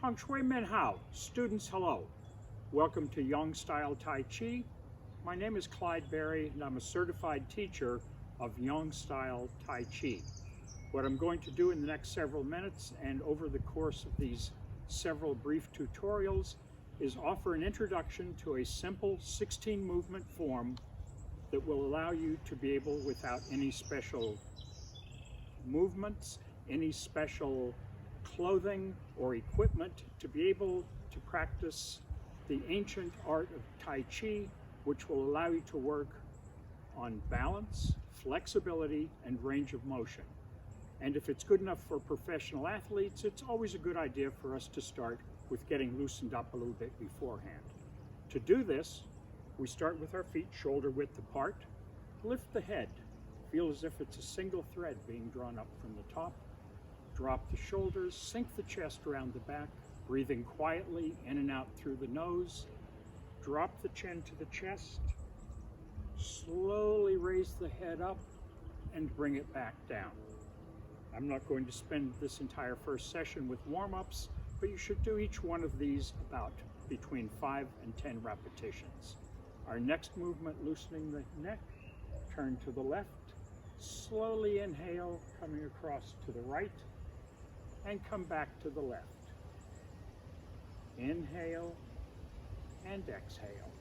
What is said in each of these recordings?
Tong Shui Min Hao, students hello. Welcome to Yang Style Tai Chi. My name is Clyde Berry and I'm a certified teacher of Yang Style Tai Chi. What I'm going to do in the next several minutes and over the course of these several brief tutorials is offer an introduction to a simple 16 movement form that will allow you to be able, without any special movements, any special clothing or equipment, to be able to practice the ancient art of Tai Chi, which will allow you to work on balance, flexibility, and range of motion. And if it's good enough for professional athletes, it's always a good idea for us to start with getting loosened up a little bit beforehand. To do this, we start with our feet shoulder width apart. Lift the head. Feel as if it's a single thread being drawn up from the top. Drop the shoulders, sink the chest around the back, breathing quietly in and out through the nose. Drop the chin to the chest. Slowly raise the head up and bring it back down. I'm not going to spend this entire first session with warm-ups, but you should do each one of these about between 5 and 10 repetitions. Our next movement, loosening the neck, turn to the left, slowly inhale, coming across to the right, and come back to the left. Inhale and exhale.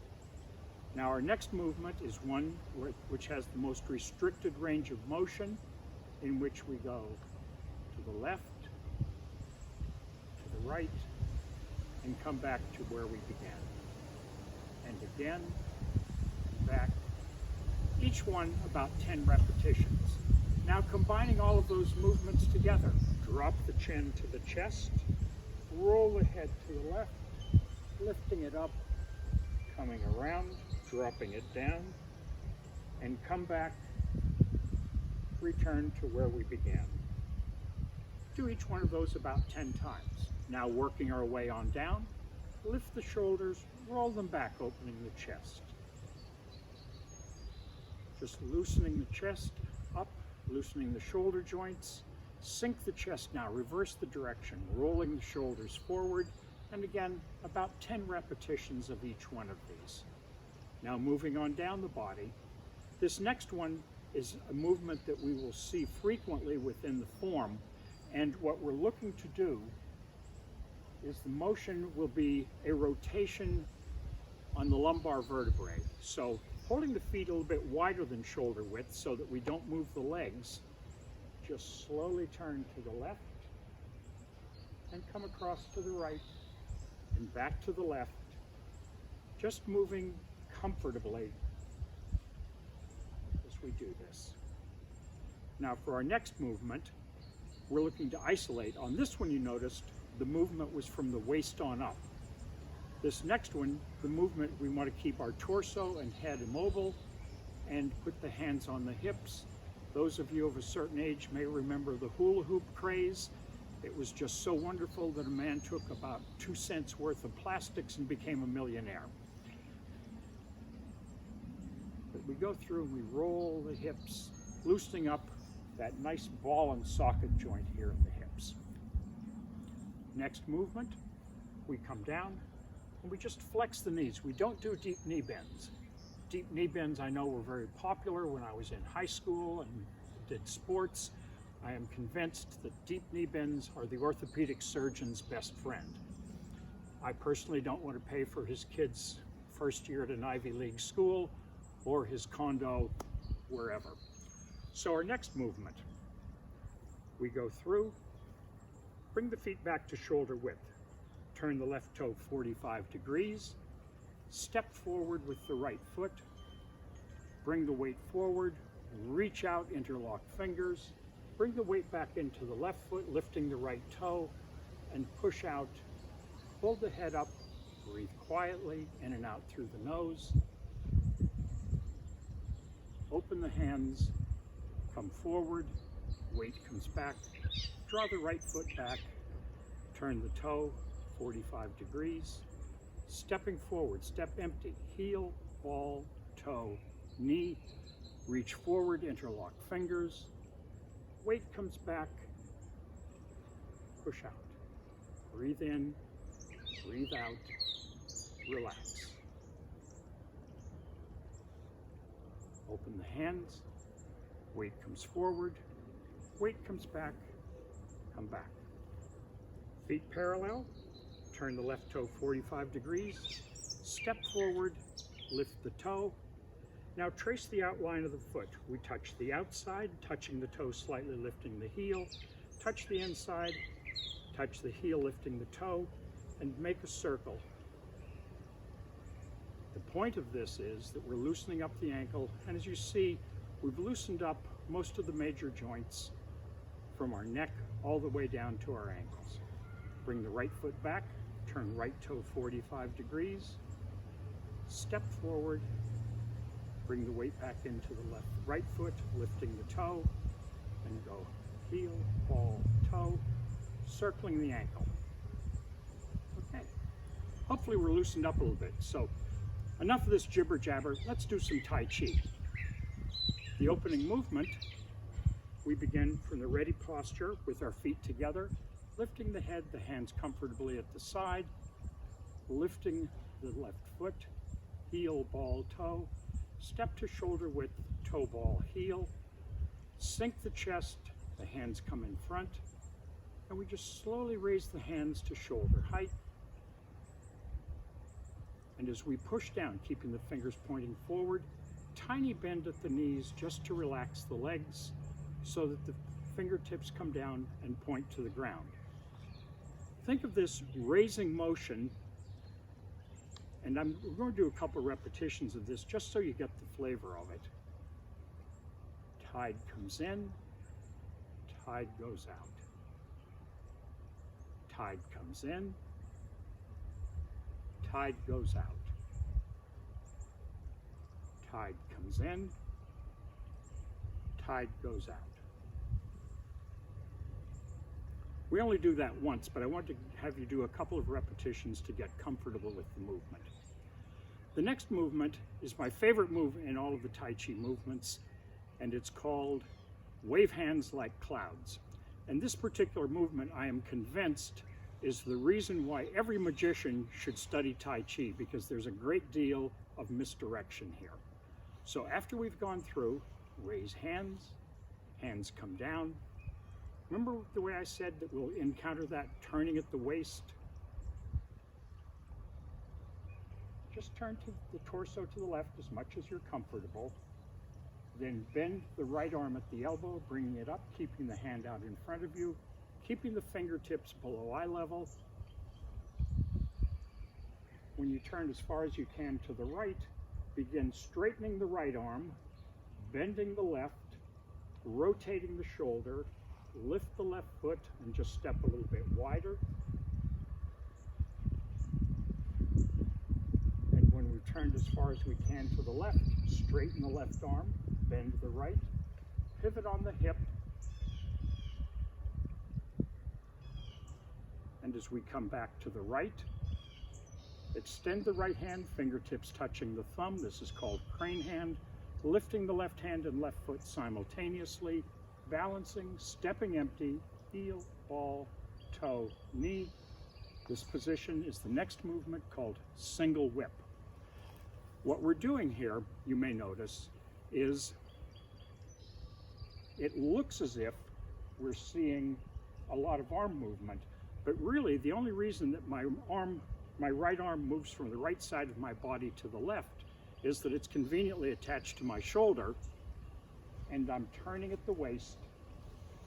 Now our next movement is one which has the most restricted range of motion, in which we go to the left, to the right, and come back to where we began. And again, back. Each one about 10 repetitions. Now combining all of those movements together, drop the chin to the chest, roll the head to the left, lifting it up, coming around, dropping it down, and come back, return to where we began. Do each one of those about 10 times. Now working our way on down, lift the shoulders, roll them back, opening the chest. Just loosening the chest up, loosening the shoulder joints. Sink the chest now, reverse the direction, rolling the shoulders forward, and again, about 10 repetitions of each one of these. Now moving on down the body, this next one is a movement that we will see frequently within the form, and what we're looking to do is the motion will be a rotation on the lumbar vertebrae. So holding the feet a little bit wider than shoulder width so that we don't move the legs, just slowly turn to the left and come across to the right and back to the left, just moving comfortably as we do this. Now for our next movement, we're looking to isolate. On this one you noticed the movement was from the waist on up. This next one, the movement, we want to keep our torso and head immobile and put the hands on the hips. Those of you of a certain age may remember the hula hoop craze. It was just so wonderful that a man took about 2 cents worth of plastics and became a millionaire. But we go through and we roll the hips, loosening up that nice ball and socket joint here in the hips. Next movement, we come down and we just flex the knees. We don't do deep knee bends. Deep knee bends I know were very popular when I was in high school and did sports. I am convinced that deep knee bends are the orthopedic surgeon's best friend. I personally don't want to pay for his kid's first year at an Ivy League school or his condo wherever. So our next movement, we go through, bring the feet back to shoulder width, turn the left toe 45 degrees, step forward with the right foot, bring the weight forward, reach out, interlock fingers, bring the weight back into the left foot, lifting the right toe, and push out. Hold the head up, breathe quietly in and out through the nose. Open the hands, come forward, weight comes back, draw the right foot back, turn the toe 45 degrees, stepping forward, step empty, heel, ball, toe, knee, reach forward, interlock fingers, weight comes back, push out. Breathe in, Breathe out, relax. Open the hands, weight comes forward, weight comes back, come back. Feet parallel, turn the left toe 45 degrees, step forward, lift the toe. Now trace the outline of the foot. We touch the outside, touching the toe, slightly lifting the heel, touch the inside, touch the heel, lifting the toe, and make a circle. The point of this is that we're loosening up the ankle, and as you see, we've loosened up most of the major joints from our neck all the way down to our ankles. Bring the right foot back, turn right toe 45 degrees, step forward, bring the weight back into the right foot, lifting the toe, and go heel, ball, toe, circling the ankle. Okay, hopefully we're loosened up a little bit. So enough of this jibber jabber, let's do some Tai Chi. The opening movement, we begin from the ready posture with our feet together, lifting the head, the hands comfortably at the side, lifting the left foot, heel, ball, toe, step to shoulder width, toe, ball, heel, sink the chest, the hands come in front, and we just slowly raise the hands to shoulder height. And as we push down, keeping the fingers pointing forward, tiny bend at the knees just to relax the legs so that the fingertips come down and point to the ground. Think of this raising motion, and we're going to do a couple repetitions of this just so you get the flavor of it. Tide comes in, tide goes out. Tide comes in, tide goes out. Tide comes in, tide goes out. We only do that once, but I want to have you do a couple of repetitions to get comfortable with the movement. The next movement is my favorite move in all of the Tai Chi movements, and it's called wave hands like clouds. And this particular movement, I am convinced, is the reason why every magician should study Tai Chi, because there's a great deal of misdirection here. So after we've gone through, raise hands, hands come down. Remember the way I said that we'll encounter that turning at the waist? Just turn to the torso to the left as much as you're comfortable. Then bend the right arm at the elbow, bringing it up, keeping the hand out in front of you, keeping the fingertips below eye level. When you turn as far as you can to the right, begin straightening the right arm, bending the left, rotating the shoulder, lift the left foot and just step a little bit wider. And when we've turned as far as we can to the left, straighten the left arm, bend the right, pivot on the hip. And as we come back to the right, extend the right hand, fingertips touching the thumb. This is called crane hand. Lifting the left hand and left foot simultaneously, balancing, stepping empty, heel, ball, toe, knee. This position is the next movement called single whip. What we're doing here, you may notice, is it looks as if we're seeing a lot of arm movement, but really the only reason that my right arm moves from the right side of my body to the left is that it's conveniently attached to my shoulder, and I'm turning at the waist.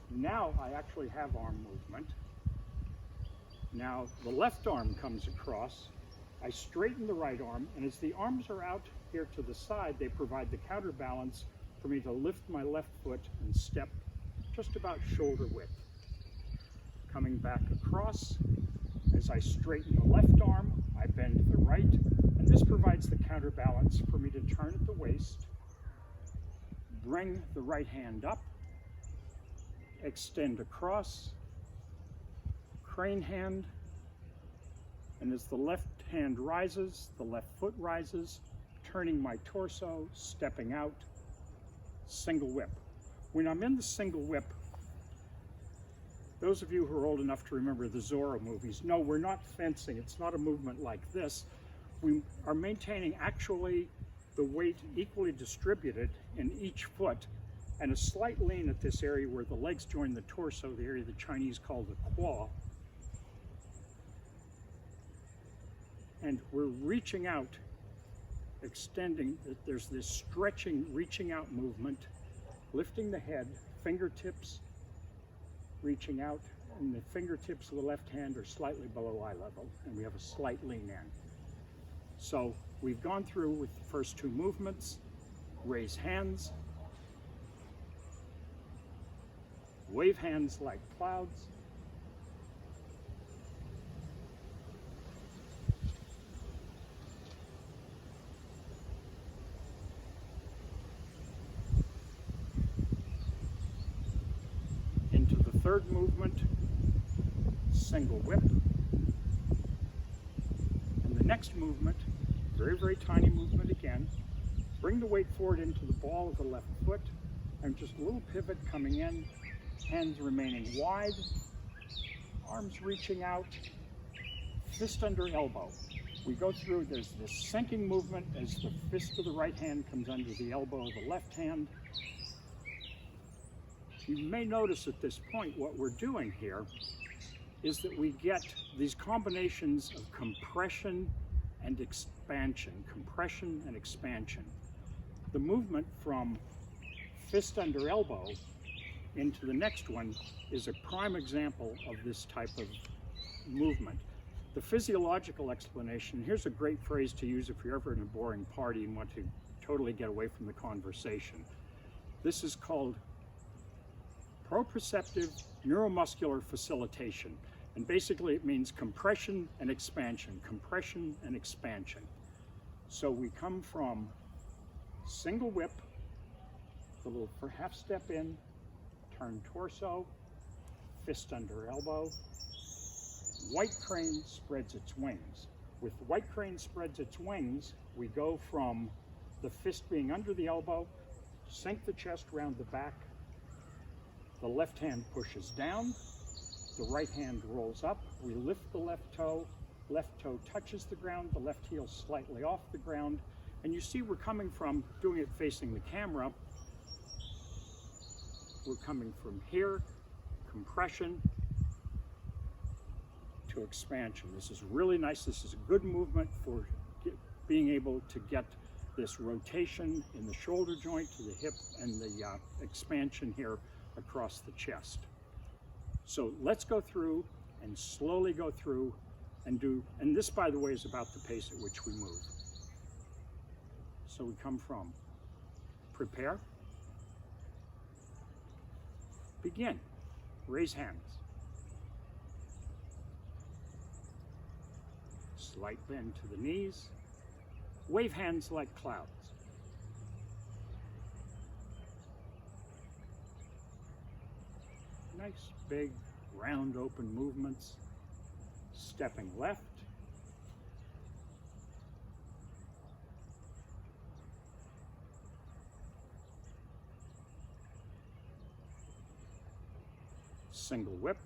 Now I actually have arm movement. Now the left arm comes across, I straighten the right arm, and as the arms are out here to the side, they provide the counterbalance for me to lift my left foot and step just about shoulder width. Coming back across, as I straighten the left arm, I bend the right, and this provides the counterbalance for me to turn at the waist, bring the right hand up, extend across, crane hand, and as the left hand rises, the left foot rises, turning my torso, stepping out, single whip. When I'm in the single whip, Those of you who are old enough to remember the Zorro movies, no, we're not fencing. It's not a movement like this. We are maintaining actually the weight equally distributed in each foot, and a slight lean at this area where the legs join the torso, the area the Chinese call the quad. And we're reaching out, extending, there's this stretching, reaching out movement, lifting the head, fingertips reaching out, and the fingertips of the left hand are slightly below eye level, and we have a slight lean in. So we've gone through with the first two movements: raise hands, wave hands like clouds, into the third movement, single whip, and the next movement, very, very tiny movement again, bring the weight forward into the ball of the left foot, and just a little pivot coming in, hands remaining wide, arms reaching out, fist under elbow. We go through, there's this sinking movement as the fist of the right hand comes under the elbow of the left hand. You may notice at this point what we're doing here is that we get these combinations of compression and expansion, compression and expansion. The movement from fist under elbow into the next one is a prime example of this type of movement. The physiological explanation, here's a great phrase to use if you're ever in a boring party and want to totally get away from the conversation. This is called proprioceptive neuromuscular facilitation. And basically it means compression and expansion, compression and expansion. So we come from single whip, the little half step in, turn torso, fist under elbow. White crane spreads its wings. With white crane spreads its wings, we go from the fist being under the elbow, sink the chest round the back, the left hand pushes down, the right hand rolls up, we lift the left toe touches the ground, the left heel slightly off the ground, and you see we're coming from, doing it facing the camera, we're coming from here, compression, to expansion. This is really nice. This is a good movement for being able to get this rotation in the shoulder joint to the hip and the expansion here across the chest. So let's go through and slowly go through and do, and this, by the way, is about the pace at which we move. So we come from prepare, begin, raise hands, slight bend to the knees, wave hands like clouds. Nice, big, round, open movements. Stepping left. Single whip.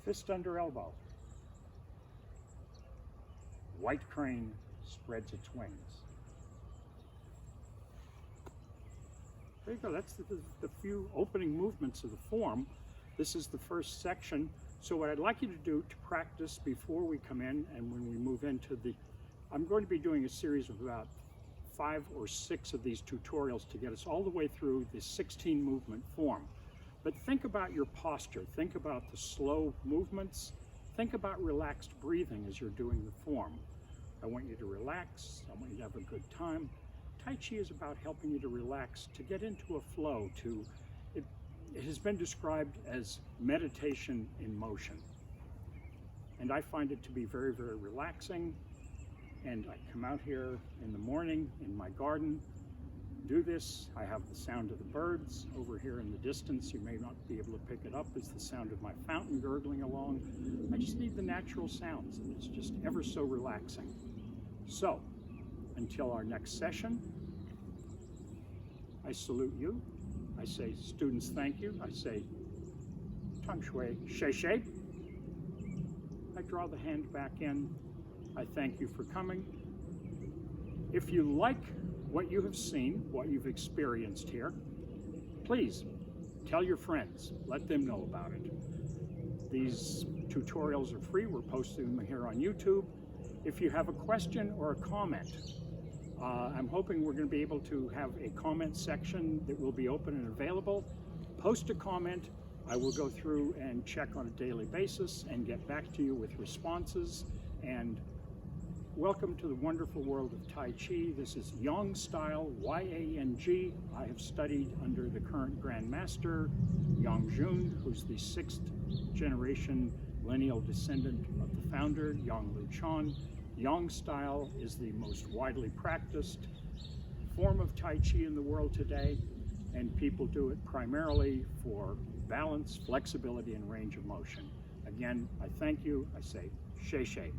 Fist under elbow. White crane spreads its wings. There you go, that's the few opening movements of the form. This is the first section. So what I'd like you to do to practice before we come in and when we move into I'm going to be doing a series of about 5 or 6 of these tutorials to get us all the way through the 16 movement form. But think about your posture, think about the slow movements, think about relaxed breathing as you're doing the form. I want you to relax, I want you to have a good time. Tai Chi is about helping you to relax, to get into a flow, it has been described as meditation in motion. And I find it to be very, very relaxing. And I come out here in the morning in my garden, do this. I have the sound of the birds over here in the distance. You may not be able to pick it up. It's the sound of my fountain gurgling along. I just need the natural sounds, and it's just ever so relaxing. So, until our next session, I salute you. I say students thank you. I say Tang Shui Xie Xie. I draw the hand back in. I thank you for coming. If you like what you have seen, what you've experienced here, please tell your friends, let them know about it. These tutorials are free. We're posting them here on YouTube. If you have a question or a comment, I'm hoping we're going to be able to have a comment section that will be open and available. Post a comment. I will go through and check on a daily basis and get back to you with responses. And welcome to the wonderful world of Tai Chi. This is Yang style, Y-A-N-G. I have studied under the current Grand Master, Yang Jun, who's the 6th generation lineal descendant of the founder, Yang Luchan. Yang style is the most widely practiced form of Tai Chi in the world today, and people do it primarily for balance, flexibility, and range of motion. Again, I thank you. I say, Xie Xie.